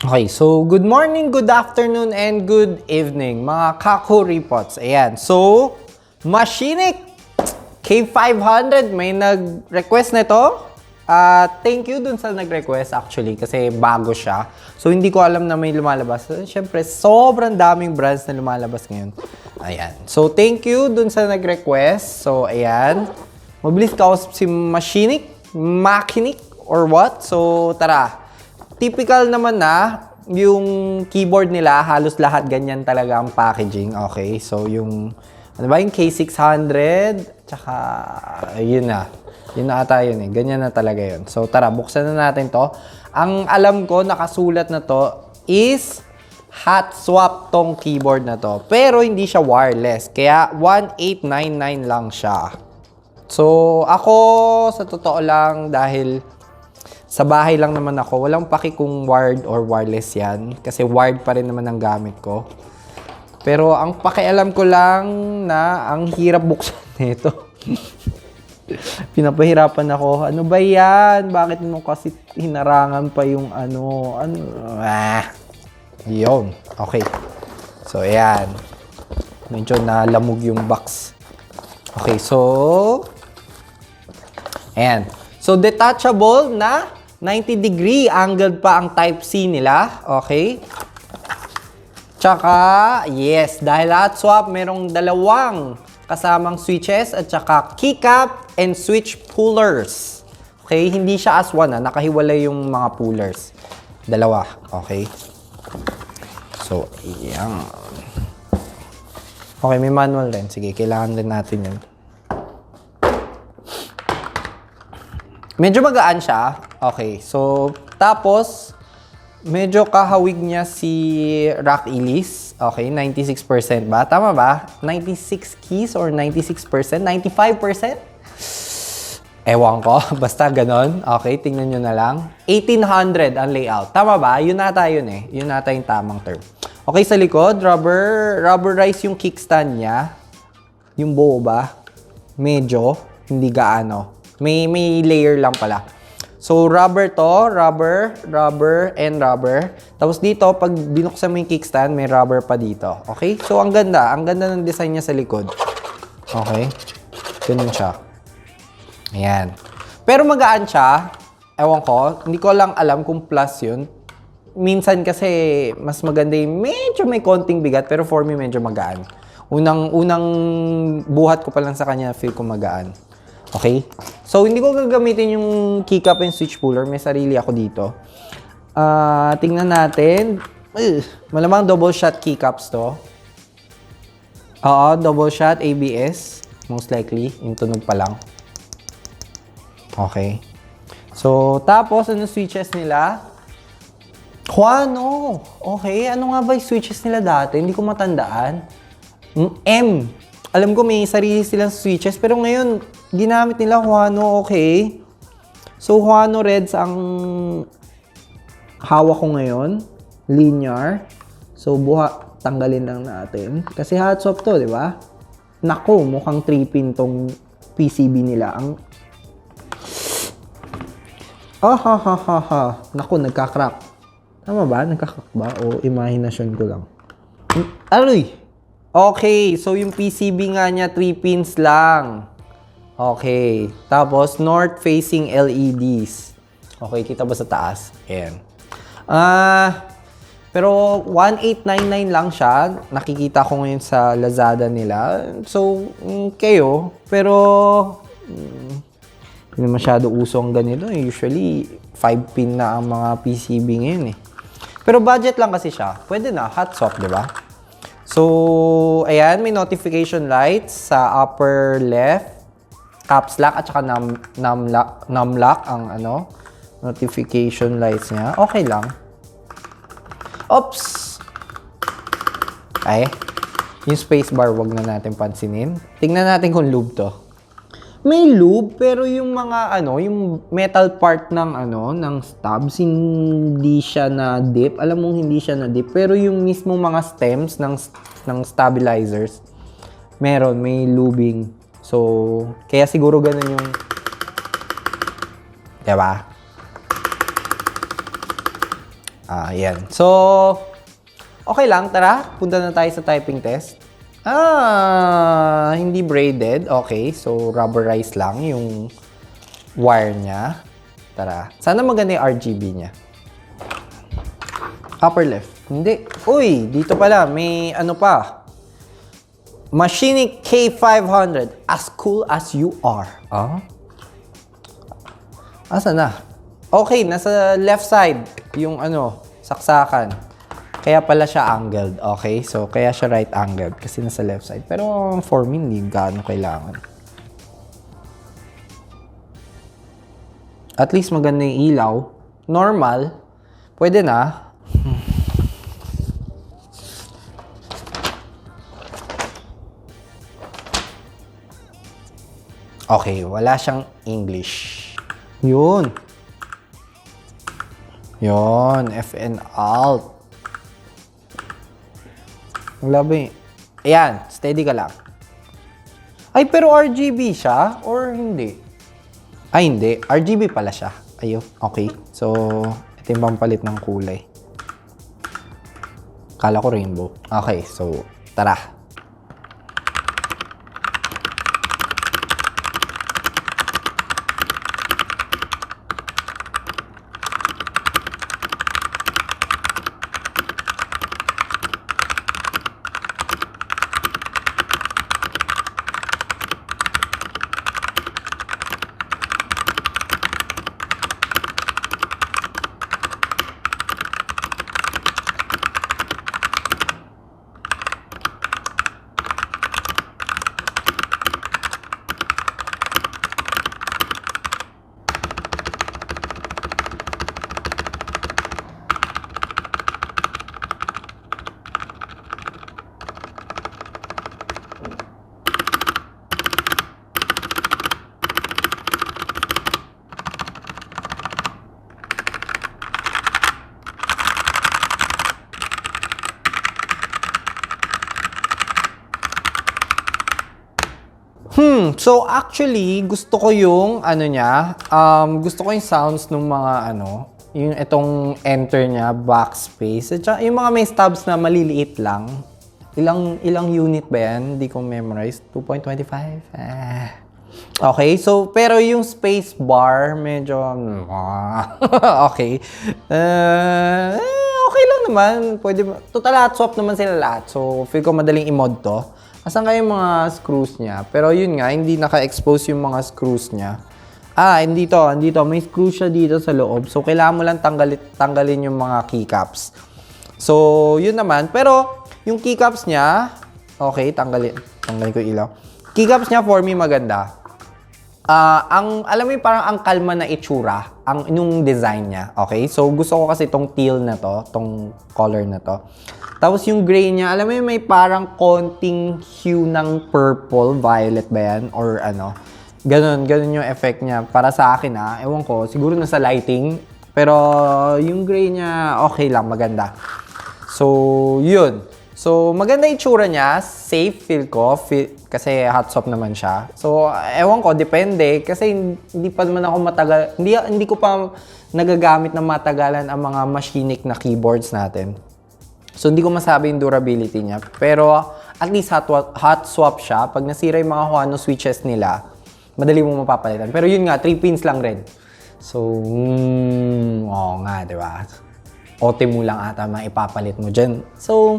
Okay, so good morning, good afternoon, and good evening, mga Kako Repots. Ayan, so, Machinic K500, may nag-request na ito. Thank you dun sa nag-request actually, kasi bago siya. So, hindi ko alam na may lumalabas. Siyempre, sobrang daming brands na lumalabas ngayon. Ayan. So, thank you dun sa nag-request. So, ayan. Mabilis kausap si Machinic, or what? So, tara. Typical naman na, yung keyboard nila, halos lahat ganyan talaga ang packaging. Okay, so yung, ano ba yung K600, tsaka, yun na. Yun na ata yun eh. Ganyan na talaga yun. So, tara, buksan na natin to. Ang alam ko, nakasulat na to, is hot swap tong keyboard na to. Pero hindi siya wireless. Kaya, 1899 lang siya. So, ako, sa totoo lang, dahil sa bahay lang naman ako, walang paki kung wired or wireless yan. Kasi wired pa rin naman ang gamit ko. Pero ang pakialam ko lang na ang hirap buksan nito. Pinapahirapan ako. Ano ba yan? Bakit mo kasi hinarangan pa yung ano? Yun. Okay. So, ayan. Medyo nalamog yung box. Okay, so ayan. So, detachable na 90-degree angled pa ang Type-C nila. Okay. Tsaka, yes, dahil hot swap, merong dalawang kasamang switches at tsaka keycap and switch pullers. Okay, hindi siya as one, nakahiwalay yung mga pullers. Dalawa, okay. So, yan. Okay, may manual din. Sige, kailangan din natin yun. Medyo magaan siya. Okay, so, tapos, medyo kahawig niya si Rock Elise. Okay, 96% ba? Tama ba? 96 keys or 96%? 95%? Ewan ko. Basta ganon. Okay, tingnan nyo na lang. 1800 ang layout. Tama ba? Yun nata yun eh. Yun nata yung tamang term. Okay, sa likod, rubberized yung kickstand niya. Yung bow ba? Medyo. Hindi gaano. May layer lang pala. So, rubber to. Rubber, and rubber. Tapos dito, pag binuksan mo yung kickstand, may rubber pa dito. Okay? So, ang ganda. Ang ganda ng design niya sa likod. Okay? Ganun siya. Ayan. Pero magaan siya. Ewan ko. Hindi ko lang alam kung plus yun. Minsan kasi, mas maganda yung medyo may konting bigat. Pero for me, medyo magaan. Unang buhat ko pa lang sa kanya, feel ko magaan. Okay? So, hindi ko gagamitin yung keycap and switch puller. May sarili ako dito. Tingnan natin. Malamang double shot keycaps to. Oo, double shot ABS. Most likely. Yung tunog pa lang. Okay. So, tapos, ano switches nila? Huano. Okay. Ano nga ba yung switches nila dati? Hindi ko matandaan. M. Alam ko may sarili silang switches, pero ngayon, ginamit nila Huano, okay. So, Huano Reds ang hawak ko ngayon. Linear. So, tanggalin lang natin. Kasi hot swap to, di ba? Nako, mukhang 3-pin tong PCB nila. Nako, nagka-crack. Tama ba? Nagka-crack ba? O imahinasyon ko lang? Aroy! Okay, so yung PCB nga niya, 3 pins lang. Okay. Tapos, north-facing LEDs. Okay, kita ba sa taas? Ayan. Pero 1899 lang siya. Nakikita ko ngayon sa Lazada nila. So, kayo. Pero, hindi masyado uso ang ganito. Usually, 5 pin na ang mga PCB ngayon eh. Pero budget lang kasi siya. Pwede na, hot swap, di ba? So, ayan, may notification lights sa upper left, caps lock at saka num lock ang notification lights niya. Okay lang. Oops! Ay, yung space bar wag na natin pansinin. Tingnan natin kung lube to. May lube, pero yung mga yung metal part ng stubs, hindi siya na dip. Alam mong hindi siya na dip, pero yung mismo mga stems ng stabilizers, may lubing. So, kaya siguro ganun yung, diba? Yan. So, okay lang. Tara, punta na tayo sa typing test. Hindi braided. Okay, so rubberized lang yung wire niya. Tara. Sana maganda yung RGB niya. Upper left. Hindi. Uy, dito pala. May ano pa. Machining K500. As cool as you are. Asa na? Okay, nasa left side. Yung ano, saksakan. Kaya pala siya angled. Okay, so kaya siya right angled. Kasi nasa left side. Pero for me, hindi gaano kailangan. At least maganda yung ilaw. Normal. Pwede na. Okay, wala siyang English. Yun. Yun, FN Alt. Ang labi. Ayan, steady ka lang. Ay, pero RGB siya? Or hindi? Ay, hindi. RGB pala siya. Ayun, okay. So, ito yung pampalit ng kulay. Kala ko rainbow. Okay, so, tara. So actually, gusto ko yung ano niya, gusto ko yung sounds ng mga ano, yung itong enter niya, backspace. At saka yung mga may stubs na maliliit lang. Ilang unit ba yan? Hindi ko memorize. 2.25? Okay, so pero yung space bar medyo okay. Okay lang naman. Pwede total hot swap naman sila lahat. So feel ko madaling i-mod to. Asan kayo yung mga screws niya? Pero yun nga, hindi naka-expose yung mga screws niya. Dito. May screw siya dito sa loob. So, kailangan mo lang tanggalin yung mga keycaps. So, yun naman. Pero, yung keycaps niya, okay, tanggalin ko yung ilaw. Keycaps niya, for me, maganda. Alam mo yung parang ang kalma na itsura, yung design niya. Okay? So, gusto ko kasi itong teal na to, itong color na to. Tapos yung gray niya, alam mo yung may parang konting hue ng purple, violet ba yan? Or ano, ganun yung effect niya. Para sa akin ewan ko, siguro nasa lighting. Pero yung gray niya, okay lang, maganda. So, yun. So, maganda yung tsura niya, safe feel ko, kasi hot swap naman siya. So, ewan ko, depende. Kasi hindi pa naman ako hindi ko pa nagagamit na matagalan ang mga machinic na keyboards natin. So, hindi ko masabi yung durability niya. Pero, at least hot swap siya. Pag nasira yung mga Huano switches nila, madali mo mapapalitan. Pero yun nga, 3 pins lang rin. So, oo nga, di ba? Ote mo lang ata maipapalit mo dyan. So,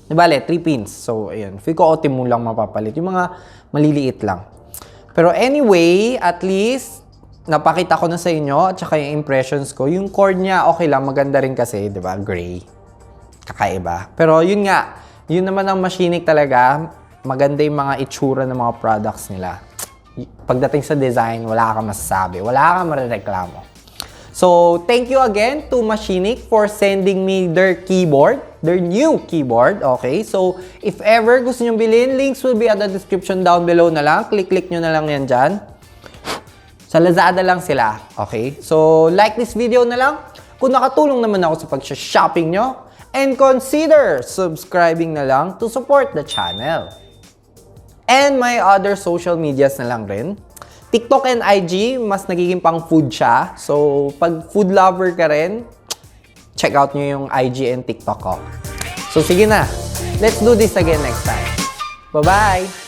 di ba, 3 pins. So, ayun. Feel ko ote mo lang mapapalit. Yung mga maliliit lang. Pero anyway, at least, napakita ko na sa inyo at saka yung impressions ko. Yung cord niya, okay lang. Maganda rin kasi, di ba? Gray. Kakaiba. Pero yun nga, yun naman ang Machinic talaga. Maganda yung mga itsura ng mga products nila. Pagdating sa design, wala kang masasabi. Wala kang marereklamo. So, thank you again to Machinic for sending me their keyboard. Their new keyboard. Okay? So, if ever gusto nyo bilhin, links will be at the description down below na lang. Click nyo na lang yan dyan. Sa Lazada lang sila. Okay? So, like this video na lang. Kung nakatulong naman ako sa pag-shopping nyo, and consider subscribing na lang to support the channel. And my other social medias na lang rin. TikTok and IG, mas nagiging pang food siya. So, pag food lover ka rin, check out nyo yung IG and TikTok ko. So, sige na. Let's do this again next time. Bye-bye!